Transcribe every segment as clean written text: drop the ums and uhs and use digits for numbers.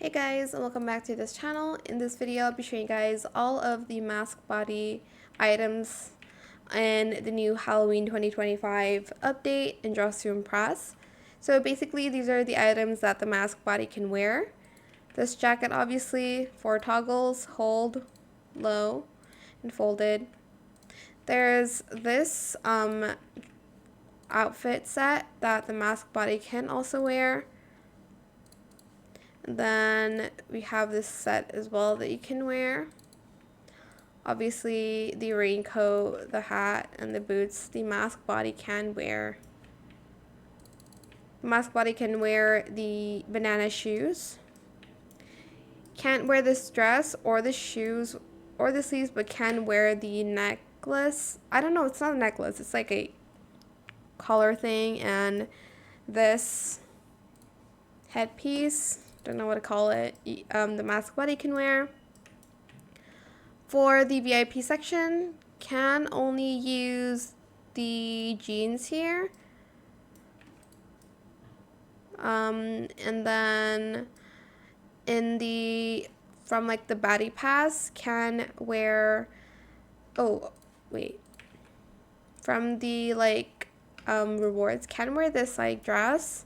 Hey guys, and welcome back to this channel. In this video, I'll be showing you guys all of the Masc Body items and the new Halloween 2025 update in Dress Room Press. So basically, these are the items that the Masc Body can wear. This jacket, obviously, 4 toggles, hold, low, and folded. There's this outfit set that the Masc Body can also wear. Then we have this set as well that you can wear. Obviously, the raincoat, the hat, and the boots, the Masc Body can wear. The Masc Body can wear the banana shoes. Can't wear this dress or the shoes or the sleeves, but can wear the necklace. I don't know, it's not a necklace, it's like a collar thing, and this headpiece. Don't know what to call it. The Masc Body can wear. For the VIP section, can only use the jeans here. And then in the from like the Body Pass, can wear. Oh wait. From the like rewards, can wear this like dress.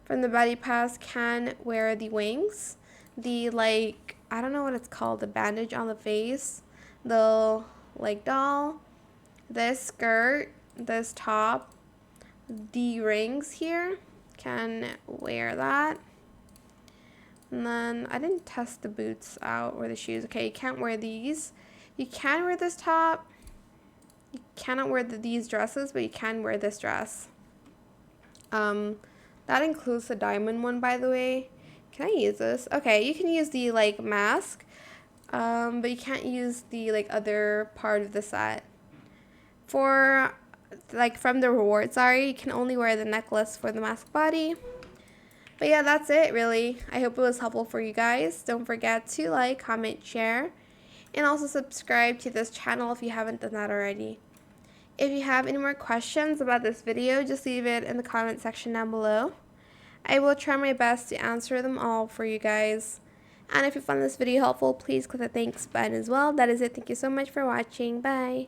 From the Body Pass, can wear the wings, the like, I don't know what it's called, the bandage on the face, the like doll, this skirt, this top, the rings here, can wear that. And then I didn't test the boots out or the shoes. Okay, you can't wear these. You can wear this top. You cannot wear these dresses, but you can wear this dress. That includes the diamond one, by the way. Can I use this? Okay, you can use the like mask, but you can't use the like other part of the set. For like from the rewards, sorry, you can only wear the necklace for the Masc Body. But yeah, that's it really. I hope it was helpful for you guys. Don't forget to like, comment, share, and also subscribe to this channel if you haven't done that already. If you have any more questions about this video, just leave it in the comment section down below. I will try my best to answer them all for you guys. And if you found this video helpful, please click the thanks button as well. That is it. Thank you so much for watching. Bye.